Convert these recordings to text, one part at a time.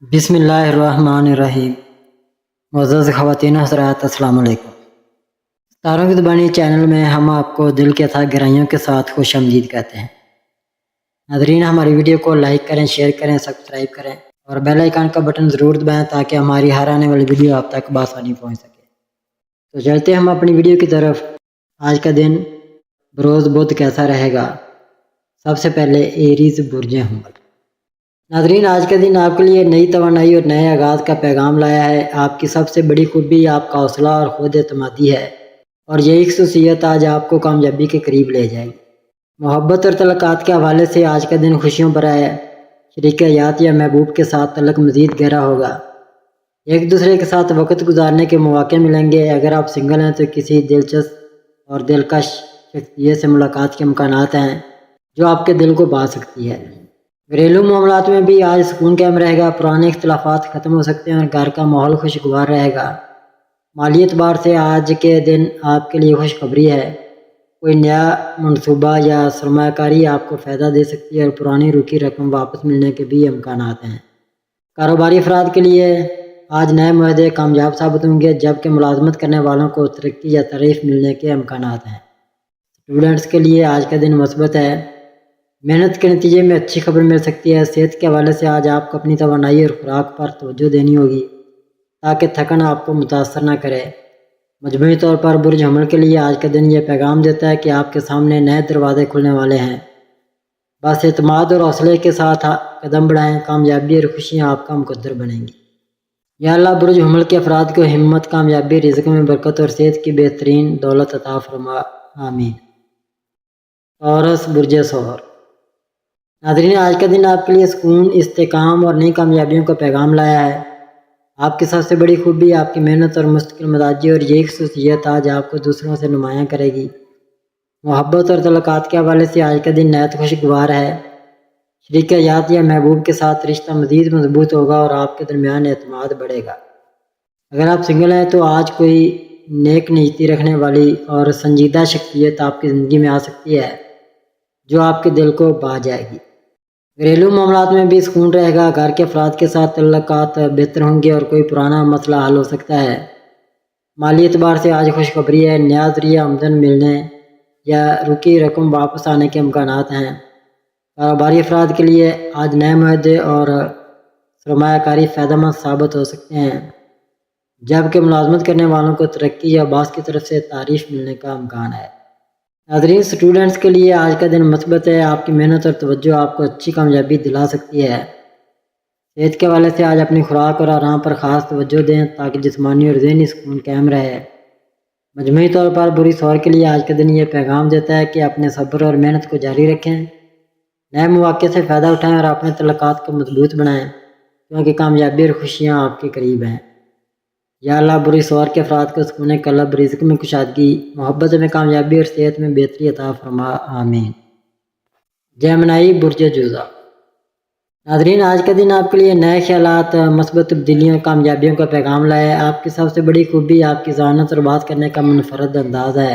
بسم اللہ الرحمن الرحیم۔ معزز خواتین حضرات، السلام علیکم۔ ستاروں کی زبانی چینل میں ہم آپ کو دل کے تھا گہرائیوں کے ساتھ خوش آمدید کہتے ہیں۔ ناظرین، ہماری ویڈیو کو لائک کریں، شیئر کریں، سبسکرائب کریں اور بیل آئیکن کا بٹن ضرور دبائیں تاکہ ہماری ہر آنے والی ویڈیو آپ تک بآسانی پہنچ سکے۔ تو چلتے ہم اپنی ویڈیو کی طرف۔ آج کا دن بروز بدھ کیسا رہے گا؟ سب سے پہلے ایریز برج حمل۔ ناظرین، آج کا دن آپ کے لیے نئی توانائی اور نئے آغاز کا پیغام لایا ہے۔ آپ کی سب سے بڑی خوبی آپ کا حوصلہ اور خود اعتمادی ہے، اور یہی خصوصیت آج آپ کو کامیابی کے قریب لے جائے گی۔ محبت اور تعلقات کے حوالے سے آج کا دن خوشیوں بھرا ہے۔ شریک حیات یا محبوب کے ساتھ تعلق مزید گہرا ہوگا۔ ایک دوسرے کے ساتھ وقت گزارنے کے مواقع ملیں گے۔ اگر آپ سنگل ہیں تو کسی دلچسپ اور دلکش شخصیت سے ملاقات کے امکانات ہیں جو آپ کے دل کو بھا سکتی ہے۔ گھریلو معاملات میں بھی آج سکون قائم رہے گا۔ پرانے اختلافات ختم ہو سکتے ہیں اور گھر کا ماحول خوشگوار رہے گا۔ مالی اعتبار سے آج کے دن آپ کے لیے خوشخبری ہے۔ کوئی نیا منصوبہ یا سرمایہ کاری آپ کو فائدہ دے سکتی ہے اور پرانی رکی رقم واپس ملنے کے بھی امکانات ہیں۔ کاروباری افراد کے لیے آج نئے معاہدے کامیاب ثابت ہوں گے، جبکہ ملازمت کرنے والوں کو ترقی یا تعریف ملنے کے امکانات ہیں۔ اسٹوڈنٹس کے لیے آج کا دن مثبت ہے۔ محنت کے نتیجے میں اچھی خبر مل سکتی ہے۔ صحت کے حوالے سے آج آپ کو اپنی توانائی اور خوراک پر توجہ دینی ہوگی تاکہ تھکن آپ کو متاثر نہ کرے۔ مجموعی طور پر برج حمل کے لیے آج کا دن یہ پیغام دیتا ہے کہ آپ کے سامنے نئے دروازے کھلنے والے ہیں۔ بس اعتماد اور حوصلے کے ساتھ قدم بڑھائیں، کامیابی اور خوشیاں آپ کا مقدر بنیں گی۔ یا اللہ برج حمل کے افراد کو ہمت، کامیابی، رزق میں برکت اور صحت کی بہترین دولت عطا فرما، آمین۔ عورس برج ثور۔ ناظرین، آج کا دن آپ کے لیے سکون، استحکام اور نئی کامیابیوں کا پیغام لایا ہے۔ آپ کی سب سے بڑی خوبی آپ کی محنت اور مستقل مزاجی، اور یہی خصوصیت آج آپ کو دوسروں سے نمایاں کرے گی۔ محبت اور تعلقات کے حوالے سے آج کا دن نہایت خوشگوار ہے۔ شریک حیات یا محبوب کے ساتھ رشتہ مزید مضبوط ہوگا اور آپ کے درمیان اعتماد بڑھے گا۔ اگر آپ سنگل ہیں تو آج کوئی نیک نیتی رکھنے والی اور سنجیدہ شخصیت آپ کی زندگی میں آ سکتی ہے جو آپ کے دل کو بھا جائے گی۔ گھریلو معاملات میں بھی سکون رہے گا۔ گھر کے افراد کے ساتھ تعلقات بہتر ہوں گے اور کوئی پرانا مسئلہ حل ہو سکتا ہے۔ مالی اعتبار سے آج خوشخبری ہے۔ نیا ذریعہ آمدن ملنے یا رکی رقم واپس آنے کے امکانات ہیں۔ کاروباری افراد کے لیے آج نئے معاہدے اور سرمایہ کاری فائدہ مند ثابت ہو سکتے ہیں، جبکہ ملازمت کرنے والوں کو ترقی یا باس کی طرف سے تعریف ملنے کا امکان ہے۔ ناظرین، اسٹوڈنٹس کے لیے آج کا دن مثبت ہے۔ آپ کی محنت اور توجہ آپ کو اچھی کامیابی دلا سکتی ہے۔ صحت کے حوالے سے آج اپنی خوراک اور آرام پر خاص توجہ دیں تاکہ جسمانی اور ذہنی سکون قائم رہے۔ مجموعی طور پر برج ثور کے لیے آج کا دن یہ پیغام دیتا ہے کہ اپنے صبر اور محنت کو جاری رکھیں، نئے مواقع سے فائدہ اٹھائیں اور اپنے تعلقات کو مضبوط بنائیں، کیونکہ کامیابی اور خوشیاں آپ کے قریب ہیں۔ یا اللہ برج ثور کے افراد کو سکون قلب، رزق میں کشادگی، محبت میں کامیابی اور صحت میں بہتری عطا فرما، آمین۔ جیمنائی برج جوزا۔ ناظرین، آج کا دن آپ کے لیے نئے خیالات، مثبت تبدیلیوں، کامیابیوں کا پیغام لائے۔ آپ کی سب سے بڑی خوبی آپ کی ذہانت اور بات کرنے کا منفرد انداز ہے،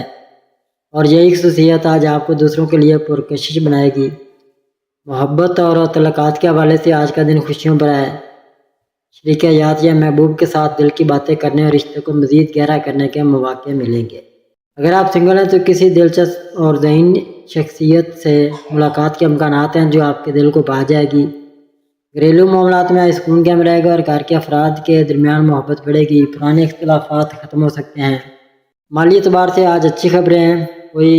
اور یہی خصوصیت آج آپ کو دوسروں کے لیے پرکشش بنائے گی۔ محبت اور تعلقات کے حوالے سے آج کا دن خوشیوں بھرا ہے۔ شریک حیات یا محبوب کے ساتھ دل کی باتیں کرنے اور رشتے کو مزید گہرا کرنے کے مواقع ملیں گے۔ اگر آپ سنگل ہیں تو کسی دلچسپ اور ذہین شخصیت سے ملاقات کے امکانات ہیں جو آپ کے دل کو بھا جائے گی۔ گھریلو معاملات میں آج سکون قائم رہے گا اور گھر کے افراد کے درمیان محبت بڑھے گی۔ پرانے اختلافات ختم ہو سکتے ہیں۔ مالی اعتبار سے آج اچھی خبریں ہیں۔ کوئی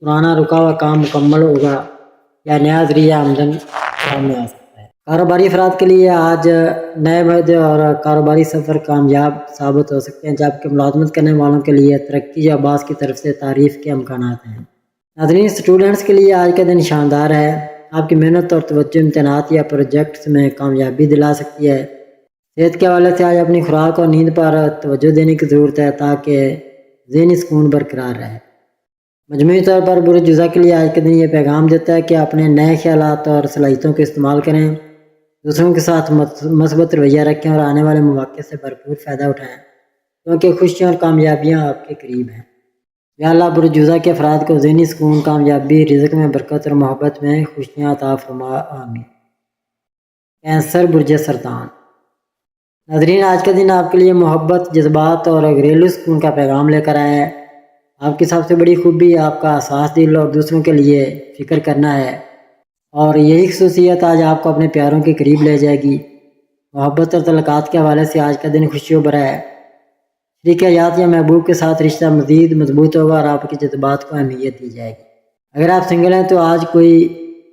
پرانا رکا ہوا کام مکمل ہوگا یا نیا ذریعہ آمدن سامنے آ سکتا ہے۔ کاروباری افراد کے لیے آج نئے معاہدے اور کاروباری سفر کامیاب ثابت ہو سکتے ہیں، جبکہ ملازمت کرنے والوں کے لیے ترقی یا باس کی طرف سے تعریف کے امکانات ہیں۔ ناظرین، اسٹوڈنٹس کے لیے آج کا دن شاندار ہے۔ آپ کی محنت اور توجہ امتحانات یا پروجیکٹس میں کامیابی دلا سکتی ہے۔ صحت کے حوالے سے آج اپنی خوراک اور نیند پر توجہ دینے کی ضرورت ہے تاکہ ذہنی سکون برقرار رہے۔ مجموعی طور پر برج جوزا کے لیے آج کے دن یہ پیغام دیتا ہے کہ اپنے نئے خیالات اور صلاحیتوں کو استعمال کریں، دوسروں کے ساتھ مثبت رویہ رکھیں اور آنے والے مواقع سے بھرپور فائدہ اٹھائیں، کیونکہ خوشیاں اور کامیابیاں آپ کے قریب ہیں۔ یا اللہ برج جوزا کے افراد کو ذہنی سکون، کامیابی، رزق میں برکت اور محبت میں خوشیاں عطا فرما، آمین۔ کینسر برج سرطان۔ ناظرین، آج کا دن آپ کے لیے محبت، جذبات اور گھریلو سکون کا پیغام لے کر آیا ہے۔ آپ کی سب سے بڑی خوبی آپ کا حساس دل اور دوسروں کے لیے فکر کرنا ہے، اور یہی خصوصیت آج آپ کو اپنے پیاروں کے قریب لے جائے گی۔ محبت اور تعلقات کے حوالے سے آج کا دن خوشیوں بھرا ہے۔ شریک حیات یا محبوب کے ساتھ رشتہ مزید مضبوط ہوگا اور آپ کے جذبات کو اہمیت دی جائے گی۔ اگر آپ سنگل ہیں تو آج کوئی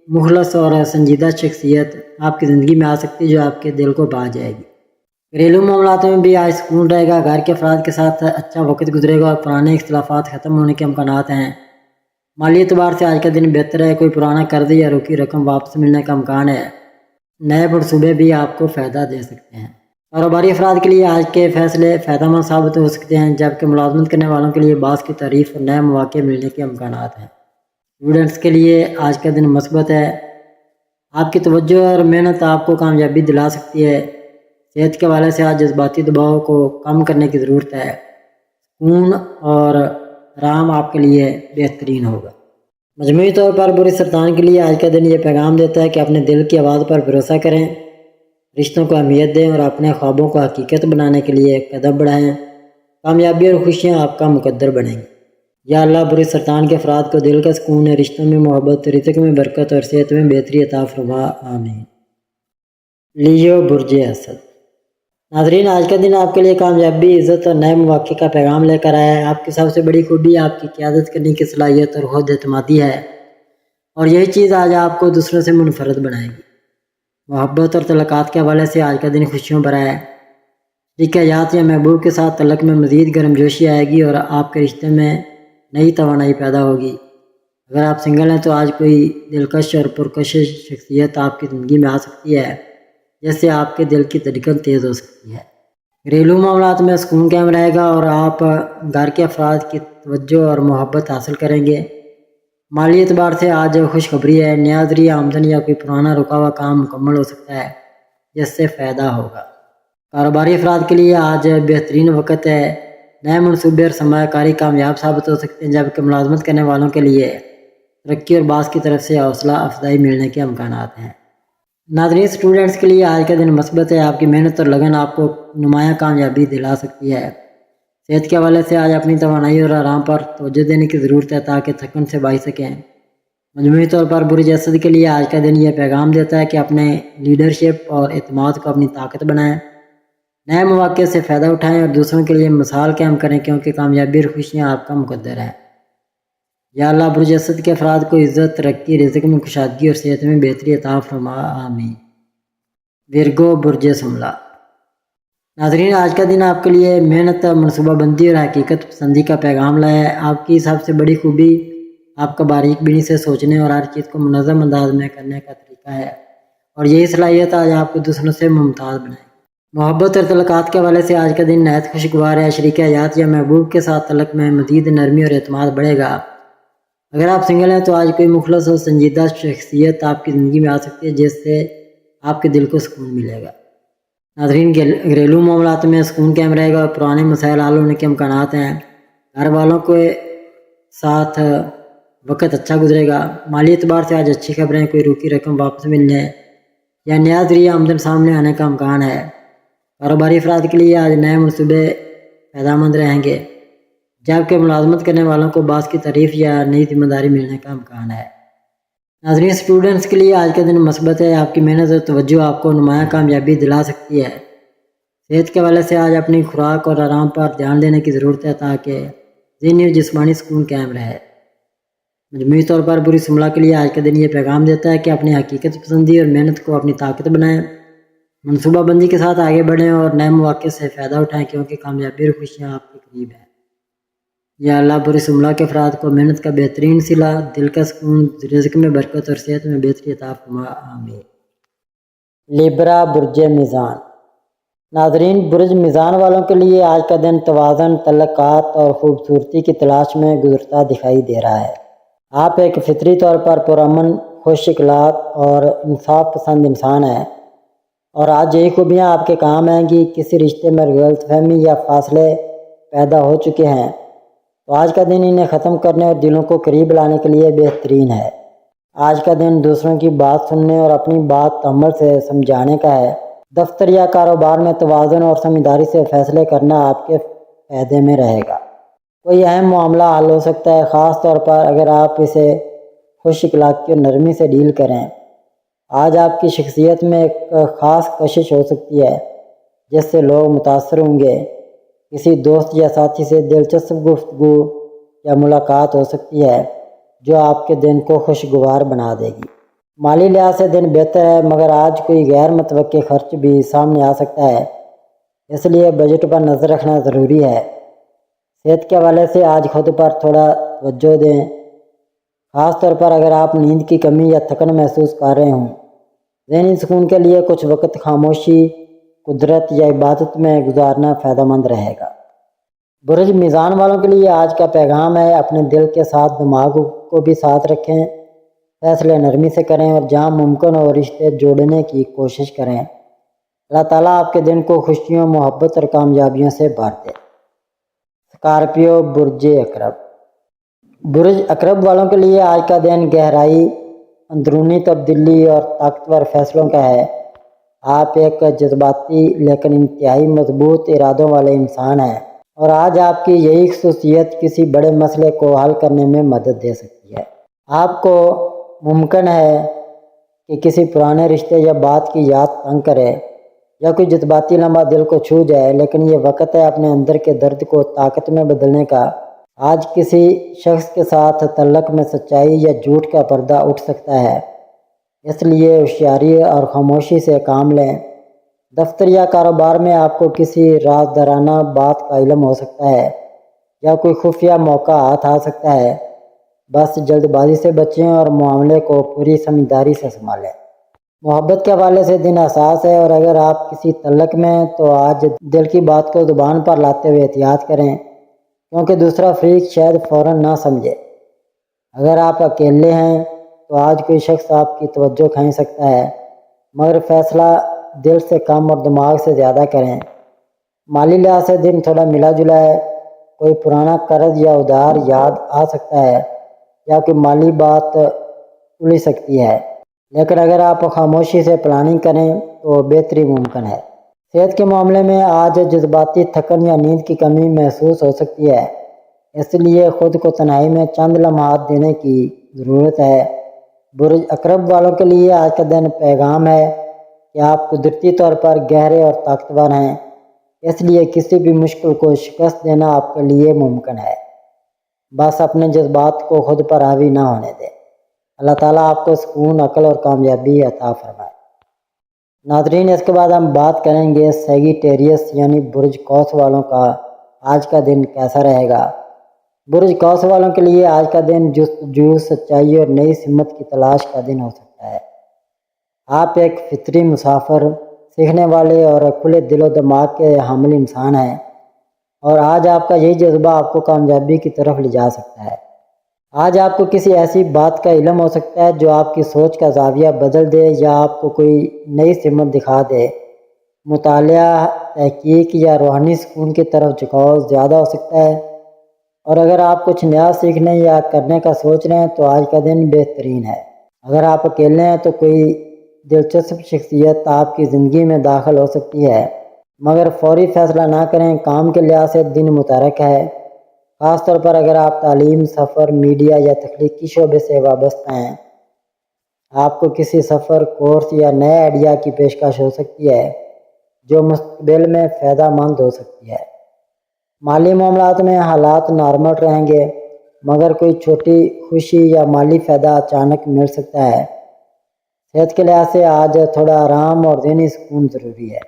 مخلص اور سنجیدہ شخصیت آپ کی زندگی میں آ سکتی ہے جو آپ کے دل کو بھا جائے گی۔ گھریلو معاملات میں بھی آج سکون رہے گا، گھر کے افراد کے ساتھ اچھا وقت گزرے گا اور پرانے اختلافات ختم ہونے کے امکانات ہیں۔ مالی اعتبار سے آج کا دن بہتر ہے، کوئی پرانا قرض یا رکی رقم واپس ملنے کا امکان ہے۔ نئے منصوبے بھی آپ کو فائدہ دے سکتے ہیں۔ کاروباری افراد کے لیے آج کے فیصلے فائدہ مند ثابت ہو سکتے ہیں، جبکہ ملازمت کرنے والوں کے لیے باعث کی تعریف اور نئے مواقع ملنے کے امکانات ہیں۔ اسٹوڈنٹس کے لیے آج کا دن مثبت ہے، آپ کی توجہ اور محنت آپ کو کامیابی دلا سکتی ہے۔ صحت کے حوالے سے آج جذباتی دباؤ کو کم کرنے کی ضرورت ہے۔ سکون اور آرام آپ کے لیے بہترین ہوگا۔ مجموعی طور پر بری سرطان کے لیے آج کا دن یہ پیغام دیتا ہے کہ اپنے دل کی آواز پر بھروسہ کریں، رشتوں کو اہمیت دیں اور اپنے خوابوں کو حقیقت بنانے کے لیے قدم بڑھائیں۔ کامیابی اور خوشیاں آپ کا مقدر بنیں گی۔ یا اللہ بری سرطان کے افراد کو دل کا سکون، رشتوں میں محبت، رزق میں برکت اور صحت میں بہتری عطا فرما، آمین۔ لیو برج اسد۔ ناظرین، آج کا دن آپ کے لیے کامیابی، عزت اور نئے مواقع کا پیغام لے کر آیا ہے۔ آپ کی سب سے بڑی خوبی آپ کی قیادت کرنے کی صلاحیت اور خود اعتمادی ہے، اور یہی چیز آج آپ کو دوسروں سے منفرد بنائے گی۔ محبت اور تعلقات کے حوالے سے آج کا دن خوشیوں بھرا ہے۔ شریک حیات یا محبوب کے ساتھ تعلق میں مزید گرم جوشی آئے گی اور آپ کے رشتے میں نئی توانائی پیدا ہوگی۔ اگر آپ سنگل ہیں تو آج کوئی دلکش اور پرکشش شخصیت آپ کی زندگی میں آ سکتی ہے، جس سے آپ کے دل کی دھڑکن تیز ہو سکتی ہے۔ گھریلو معاملات میں سکون قائم رہے گا اور آپ گھر کے افراد کی توجہ اور محبت حاصل کریں گے۔ مالی اعتبار سے آج خوشخبری ہے، نیا ذریعہ آمدنی یا کوئی پرانا رکا ہوا کام مکمل ہو سکتا ہے جس سے فائدہ ہوگا۔ کاروباری افراد کے لیے آج بہترین وقت ہے، نئے منصوبے اور سرمایہ کاری کامیاب ثابت ہو سکتے ہیں، جبکہ ملازمت کرنے والوں کے لیے ترقی اور باس کی طرف سے حوصلہ افزائی ملنے کے امکانات ہیں۔ ناظرین، اسٹوڈنٹس کے لیے آج کا دن مثبت ہے، آپ کی محنت اور لگن آپ کو نمایاں کامیابی دلا سکتی ہے۔ صحت کے حوالے سے آج اپنی توانائی اور آرام پر توجہ دینے کی ضرورت ہے تاکہ تھکن سے بچ سکیں۔ مجموعی طور پر برج اسد کے لیے آج کا دن یہ پیغام دیتا ہے کہ اپنے لیڈرشپ اور اعتماد کو اپنی طاقت بنائیں، نئے مواقع سے فائدہ اٹھائیں اور دوسروں کے لیے مثال قائم کریں، کیونکہ کامیابی اور خوشیاں آپ کا مقدر ہے۔ یا اللہ برج اسد کے افراد کو عزت، ترقی، رزق میں کشادگی اور صحت میں بہتری عطا فرما، آمین۔ ورگو برج سملہ۔ ناظرین، آج کا دن آپ کے لیے محنت، منصوبہ بندی اور حقیقت پسندی کا پیغام لایا ہے۔ آپ کی سب سے بڑی خوبی آپ کا باریک بینی سے سوچنے اور ہر چیز کو منظم انداز میں کرنے کا طریقہ ہے، اور یہی صلاحیت آج آپ کو دوسروں سے ممتاز بنائے گی۔ محبت اور تعلقات کے حوالے سے آج کا دن نہایت خوشگوار ہے۔ شریک حیات یا محبوب کے ساتھ تعلق میں مزید نرمی اور اعتماد بڑھے گا۔ اگر آپ سنگل ہیں تو آج کوئی مخلص اور سنجیدہ شخصیت آپ کی زندگی میں آ سکتی ہے جس سے آپ کے دل کو سکون ملے گا۔ ناظرین، گھریلو معاملات میں سکون قائم رہے گا اور پرانے مسائل حل ہونے کے امکانات ہیں۔ گھر والوں کے ساتھ وقت اچھا گزرے گا۔ مالی اعتبار سے آج اچھی خبریں، کوئی رکی رقم واپس ملنے یا نیا ذریعہ آمدن سامنے آنے کا امکان ہے۔ کاروباری افراد کے لیے آج نئے منصوبے فائدہ مند رہیں گے، جبکہ ملازمت کرنے والوں کو باعث کی تعریف یا نئی ذمہ داری ملنے کا امکان ہے۔ ناظرین، اسٹوڈنٹس کے لیے آج کا دن مثبت ہے، آپ کی محنت اور توجہ آپ کو نمایاں کامیابی دلا سکتی ہے۔ صحت کے حوالے سے آج اپنی خوراک اور آرام پر دھیان دینے کی ضرورت ہے تاکہ ذہنی اور جسمانی سکون قائم رہے۔ مجموعی طور پر بری سملہ کے لیے آج کا دن یہ پیغام دیتا ہے کہ اپنی حقیقت پسندی اور محنت کو اپنی طاقت بنائیں، منصوبہ بندی کے ساتھ آگے بڑھیں اور نئے مواقع سے فائدہ اٹھائیں، کیونکہ کامیابی اور خوشیاں آپ کے قریب ہیں۔ یا اللہ بری سملہ کے افراد کو محنت کا بہترین صلہ، دل کا سکون، رزق میں برکت اور صحت میں بہتری عطا فرما، آمین۔ لیبرا برج میزان۔ ناظرین، برج میزان والوں کے لیے آج کا دن توازن، تعلقات اور خوبصورتی کی تلاش میں گزرتا دکھائی دے رہا ہے۔ آپ ایک فطری طور پر پرامن، خوش اخلاق اور انصاف پسند انسان ہیں، اور آج یہی خوبیاں آپ کے کام آئیں گی۔ کسی رشتے میں غلط فہمی یا فاصلے پیدا ہو چکے ہیں تو آج کا دن انہیں ختم کرنے اور دلوں کو قریب لانے کے لیے بہترین ہے۔ آج کا دن دوسروں کی بات سننے اور اپنی بات تحمل سے سمجھانے کا ہے۔ دفتر یا کاروبار میں توازن اور سمجھداری سے فیصلے کرنا آپ کے فائدے میں رہے گا۔ کوئی اہم معاملہ حل ہو سکتا ہے، خاص طور پر اگر آپ اسے خوش اخلاقی اور نرمی سے ڈیل کریں۔ آج آپ کی شخصیت میں ایک خاص کشش ہو سکتی ہے جس سے لوگ متاثر ہوں گے۔ کسی دوست یا ساتھی سے دلچسپ گفتگو یا ملاقات ہو سکتی ہے جو آپ کے دن کو خوشگوار بنا دے گی۔ مالی لحاظ سے دن بہتر ہے، مگر آج کوئی غیر متوقع خرچ بھی سامنے آ سکتا ہے، اس لیے بجٹ پر نظر رکھنا ضروری ہے۔ صحت کے حوالے سے آج خود پر تھوڑا توجہ دیں، خاص طور پر اگر آپ نیند کی کمی یا تھکن محسوس کر رہے ہوں۔ ذہنی سکون کے لیے کچھ وقت خاموشی، قدرت یا عبادت میں گزارنا فائدہ مند رہے گا۔ برج میزان والوں کے لیے آج کا پیغام ہے، اپنے دل کے ساتھ دماغ کو بھی ساتھ رکھیں، فیصلے نرمی سے کریں اور جہاں ممکن ہو رشتے جوڑنے کی کوشش کریں۔ اللہ تعالیٰ آپ کے دن کو خوشیوں، محبت اور کامیابیوں سے بھر دے۔ اسکارپیو، برج عقرب۔ برج عقرب والوں کے لیے آج کا دن گہرائی، اندرونی تبدیلی اور طاقتور فیصلوں کا ہے۔ آپ ایک جذباتی لیکن انتہائی مضبوط ارادوں والے انسان ہیں، اور آج آپ کی یہی خصوصیت کسی بڑے مسئلے کو حل کرنے میں مدد دے سکتی ہے۔ آپ کو ممکن ہے کہ کسی پرانے رشتے یا بات کی یاد تنگ کرے یا کوئی جذباتی لمحہ دل کو چھو جائے، لیکن یہ وقت ہے اپنے اندر کے درد کو طاقت میں بدلنے کا۔ آج کسی شخص کے ساتھ تعلق میں سچائی یا جھوٹ کا پردہ اٹھ سکتا ہے، اس لیے ہوشیاری اور خاموشی سے کام لیں۔ دفتر یا کاروبار میں آپ کو کسی رازدارانہ بات کا علم ہو سکتا ہے یا کوئی خفیہ موقع ہاتھ آ سکتا ہے، بس جلد بازی سے بچیں اور معاملے کو پوری سمجھداری سے سنبھالیں۔ محبت کے حوالے سے دن حساس ہے، اور اگر آپ کسی تعلق میں ہیں تو آج دل کی بات کو زبان پر لاتے ہوئے احتیاط کریں، کیونکہ دوسرا فریق شاید فوراً نہ سمجھے۔ اگر آپ اکیلے ہیں تو آج کوئی شخص آپ کی توجہ کھینچ سکتا ہے، مگر فیصلہ دل سے کم اور دماغ سے زیادہ کریں۔ مالی لحاظ سے دن تھوڑا ملا جلا ہے، کوئی پرانا قرض یا ادھار یاد آ سکتا ہے یا کوئی مالی بات الجھ سکتی ہے، لیکن اگر آپ خاموشی سے پلاننگ کریں تو بہتری ممکن ہے۔ صحت کے معاملے میں آج جذباتی تھکن یا نیند کی کمی محسوس ہو سکتی ہے، اس لیے خود کو تنہائی میں چند لمحات دینے کی ضرورت ہے۔ برج عقرب والوں کے لیے آج کا دن پیغام ہے کہ آپ قدرتی طور پر گہرے اور طاقتور ہیں، اس لیے کسی بھی مشکل کو شکست دینا آپ کے لیے ممکن ہے۔ بس اپنے جذبات کو خود پر حاوی نہ ہونے دیں۔ اللہ تعالیٰ آپ کو سکون، عقل اور کامیابی عطا فرمائے۔ ناظرین، اس کے بعد ہم بات کریں گے سیگیٹیریس یعنی برج قوس والوں کا آج کا دن کیسا رہے گا۔ برج قوس والوں کے لیے آج کا دن جستجو، سچائی اور نئی سمت کی تلاش کا دن ہو سکتا ہے۔ آپ ایک فطری مسافر، سیکھنے والے اور کھلے دل و دماغ کے حامل انسان ہیں، اور آج آپ کا یہی جذبہ آپ کو کامیابی کی طرف لے جا سکتا ہے۔ آج آپ کو کسی ایسی بات کا علم ہو سکتا ہے جو آپ کی سوچ کا زاویہ بدل دے یا آپ کو کوئی نئی سمت دکھا دے۔ مطالعہ، تحقیق یا روحانی سکون کی طرف جھکاؤ زیادہ ہو سکتا ہے، اور اگر آپ کچھ نیا سیکھنے یا کرنے کا سوچ رہے ہیں تو آج کا دن بہترین ہے۔ اگر آپ اکیلے ہیں تو کوئی دلچسپ شخصیت آپ کی زندگی میں داخل ہو سکتی ہے، مگر فوری فیصلہ نہ کریں۔ کام کے لحاظ سے دن متحرک ہے، خاص طور پر اگر آپ تعلیم، سفر، میڈیا یا تخلیقی شعبے سے وابستہ ہیں۔ آپ کو کسی سفر، کورس یا نئے آئیڈیا کی پیشکش ہو سکتی ہے جو مستقبل میں فائدہ مند ہو سکتی ہے۔ مالی معاملات میں حالات نارمل رہیں گے، مگر کوئی چھوٹی خوشی یا مالی فائدہ اچانک مل سکتا ہے۔ صحت کے لحاظ سے آج تھوڑا آرام اور ذہنی سکون ضروری ہے،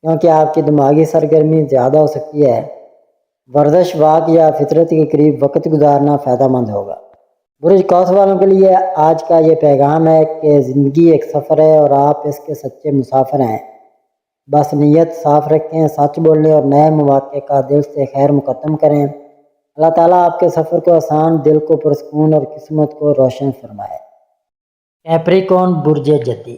کیونکہ آپ کی دماغی سرگرمی زیادہ ہو سکتی ہے۔ ورزش، واک یا فطرت کے قریب وقت گزارنا فائدہ مند ہوگا۔ برج قوس والوں کے لیے آج کا یہ پیغام ہے کہ زندگی ایک سفر ہے اور آپ اس کے سچے مسافر ہیں۔ بس نیت صاف رکھیں، سچ بولنے اور نئے مواقع کا دل سے خیر مقدم کریں۔ اللہ تعالیٰ آپ کے سفر کو آسان، دل کو پرسکون اور قسمت کو روشن فرمائے۔ کیپریکون، برج جدی۔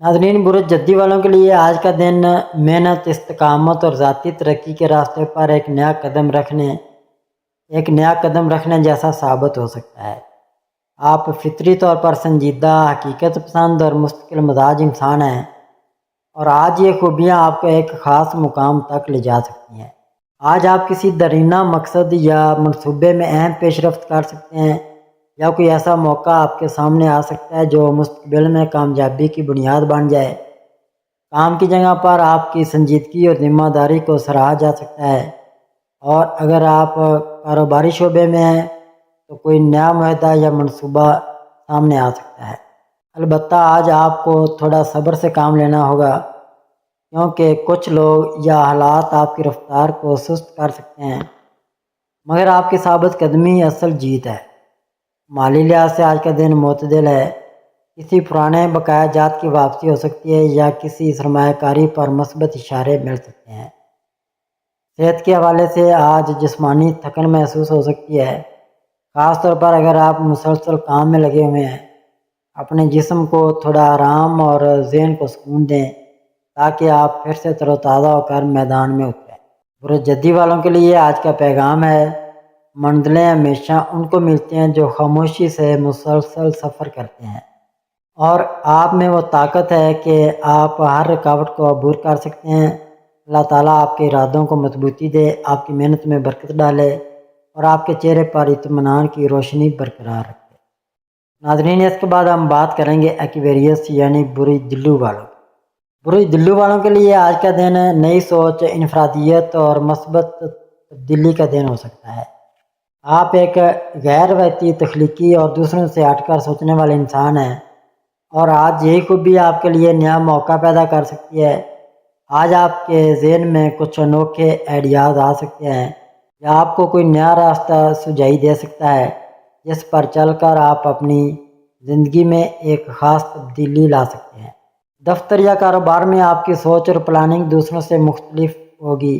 ناظرین، برج جدی والوں کے لیے آج کا دن محنت، استقامت اور ذاتی ترقی کے راستے پر ایک نیا قدم رکھنے جیسا ثابت ہو سکتا ہے۔ آپ فطری طور پر سنجیدہ، حقیقت پسند اور مستقل مزاج انسان ہیں، اور آج یہ خوبیاں آپ کو ایک خاص مقام تک لے جا سکتی ہیں۔ آج آپ کسی درینہ مقصد یا منصوبے میں اہم پیش رفت کر سکتے ہیں، یا کوئی ایسا موقع آپ کے سامنے آ سکتا ہے جو مستقبل میں کامیابی کی بنیاد بن جائے۔ کام کی جگہ پر آپ کی سنجیدگی اور ذمہ داری کو سراہا جا سکتا ہے، اور اگر آپ کاروباری شعبے میں ہیں تو کوئی نیا معاہدہ یا منصوبہ سامنے آ سکتا ہے۔ البتہ آج آپ کو تھوڑا صبر سے کام لینا ہوگا، کیونکہ کچھ لوگ یا حالات آپ کی رفتار کو سست کر سکتے ہیں، مگر آپ کی ثابت قدمی اصل جیت ہے۔ مالی لحاظ سے آج کا دن معتدل ہے۔ کسی پرانے بقایا جات کی واپسی ہو سکتی ہے، یا کسی سرمایہ کاری پر مثبت اشارے مل سکتے ہیں۔ صحت کے حوالے سے آج جسمانی تھکن محسوس ہو سکتی ہے، خاص طور پر اگر آپ مسلسل کام میں لگے ہوئے ہیں۔ اپنے جسم کو تھوڑا آرام اور ذہن کو سکون دیں تاکہ آپ پھر سے تر و تازہ ہو کر میدان میں اتریں۔ برج جدی والوں کے لیے آج کا پیغام ہے، منزلیں ہمیشہ ان کو ملتی ہیں جو خاموشی سے مسلسل سفر کرتے ہیں، اور آپ میں وہ طاقت ہے کہ آپ ہر رکاوٹ کو عبور کر سکتے ہیں۔ اللہ تعالیٰ آپ کے ارادوں کو مضبوطی دے، آپ کی محنت میں برکت ڈالے، اور آپ کے چہرے پر اطمینان کی روشنی برقرار رکھے۔ ناظرین، اس کے بعد ہم بات کریں گے ایکویریس یعنی برج دلو والوں۔ برج دلو والوں کے لیے آج کا دن نئی سوچ، انفرادیت اور مثبت تبدیلی کا دن ہو سکتا ہے۔ آپ ایک غیر روایتی، تخلیقی اور دوسروں سے ہٹ کر سوچنے والے انسان ہیں، اور آج یہی خوبی آپ کے لیے نیا موقع پیدا کر سکتی ہے۔ آج آپ کے ذہن میں کچھ انوکھے آئیڈیاز آ سکتے ہیں، یا آپ کو کوئی نیا راستہ سجائی دے سکتا ہے جس پر چل کر آپ اپنی زندگی میں ایک خاص تبدیلی لا سکتے ہیں۔ دفتر یا کاروبار میں آپ کی سوچ اور پلاننگ دوسروں سے مختلف ہوگی،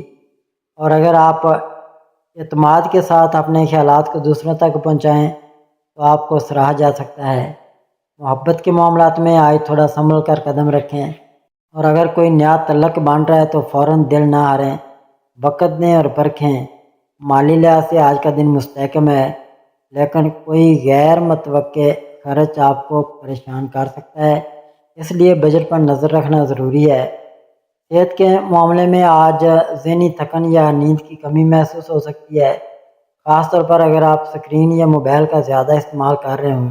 اور اگر آپ اعتماد کے ساتھ اپنے خیالات کو دوسروں تک پہنچائیں تو آپ کو سراہا جا سکتا ہے۔ محبت کے معاملات میں آج تھوڑا سنبھل کر قدم رکھیں، اور اگر کوئی نیا تعلق بن رہا ہے تو فوراً دل نہ ہاریں، وقت دیں اور پرکھیں۔ مالی لحاظ سے آج کا دن مستحکم ہے، لیکن کوئی غیر متوقع خرچ آپ کو پریشان کر سکتا ہے، اس لیے بجٹ پر نظر رکھنا ضروری ہے۔ صحت کے معاملے میں آج ذہنی تھکن یا نیند کی کمی محسوس ہو سکتی ہے، خاص طور پر اگر آپ اسکرین یا موبائل کا زیادہ استعمال کر رہے ہوں۔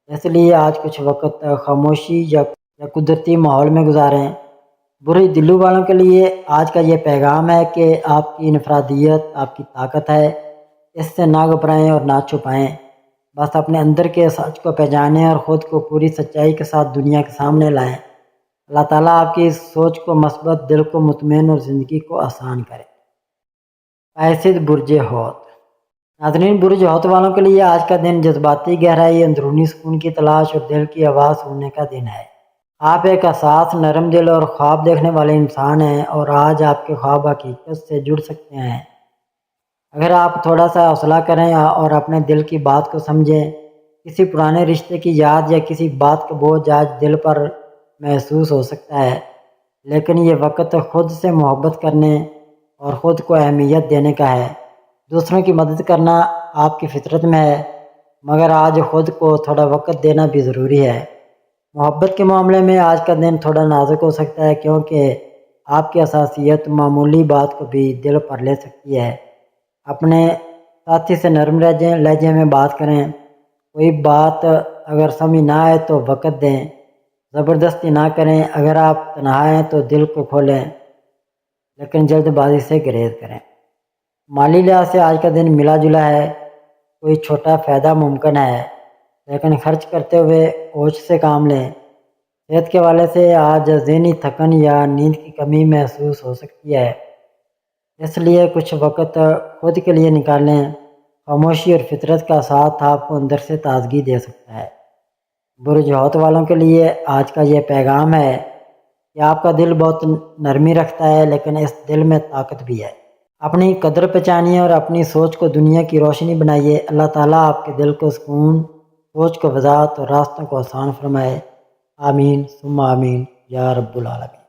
اس لیے آج کچھ وقت خاموشی یا قدرتی ماحول میں گزاریں۔ برج دلو والوں کے لیے آج کا یہ پیغام ہے کہ آپ کی انفرادیت آپ کی طاقت ہے، اس سے نہ گھبرائیں اور نہ چھپائیں، بس اپنے اندر کے سچ کو پہچانیں اور خود کو پوری سچائی کے ساتھ دنیا کے سامنے لائیں۔ اللہ تعالیٰ آپ کی سوچ کو مثبت، دل کو مطمئن اور زندگی کو آسان کرے۔ ایسد برج حوت۔ ناظرین، برج حوت والوں کے لیے آج کا دن جذباتی گہرائی، اندرونی سکون کی تلاش اور دل کی آواز سننے کا دن ہے۔ آپ ایک حساس، نرم دل اور خواب دیکھنے والے انسان ہیں، اور آج آپ کے خواب حقیقت سے جڑ سکتے ہیں اگر آپ تھوڑا سا حوصلہ کریں اور اپنے دل کی بات کو سمجھیں۔ کسی پرانے رشتے کی یاد یا کسی بات کا بوجھ آج دل پر محسوس ہو سکتا ہے، لیکن یہ وقت خود سے محبت کرنے اور خود کو اہمیت دینے کا ہے۔ دوسروں کی مدد کرنا آپ کی فطرت میں ہے، مگر آج خود کو تھوڑا وقت دینا بھی ضروری ہے۔ محبت کے معاملے میں آج کا دن تھوڑا نازک ہو سکتا ہے، کیونکہ آپ کی حساسیت معمولی بات کو بھی دل پر لے سکتی ہے۔ اپنے ساتھی سے نرم لہجے میں بات کریں۔ کوئی بات اگر سمجھ نہ آئے تو وقت دیں، زبردستی نہ کریں۔ اگر آپ تنہا ہیں تو دل کو کھولیں، لیکن جلد بازی سے گریز کریں۔ مالی لحاظ سے آج کا دن ملا جلا ہے، کوئی چھوٹا فائدہ ممکن ہے، لیکن خرچ کرتے ہوئے ہوش سے کام لیں۔ صحت کے حوالے سے آج ذہنی تھکن یا نیند کی کمی محسوس ہو سکتی ہے، اس لیے کچھ وقت خود کے لیے نکالیں۔ خاموشی اور فطرت کا ساتھ آپ کو اندر سے تازگی دے سکتا ہے۔ برج حوت والوں کے لیے آج کا یہ پیغام ہے کہ آپ کا دل بہت نرمی رکھتا ہے، لیکن اس دل میں طاقت بھی ہے۔ اپنی قدر پہچانیے اور اپنی سوچ کو دنیا کی روشنی بنائیے۔ اللہ تعالیٰ آپ کے دل کو سکون، سوچ کو وضاحت اور راستوں کو آسان فرمائے۔ آمین ثم آمین یا رب العالمین۔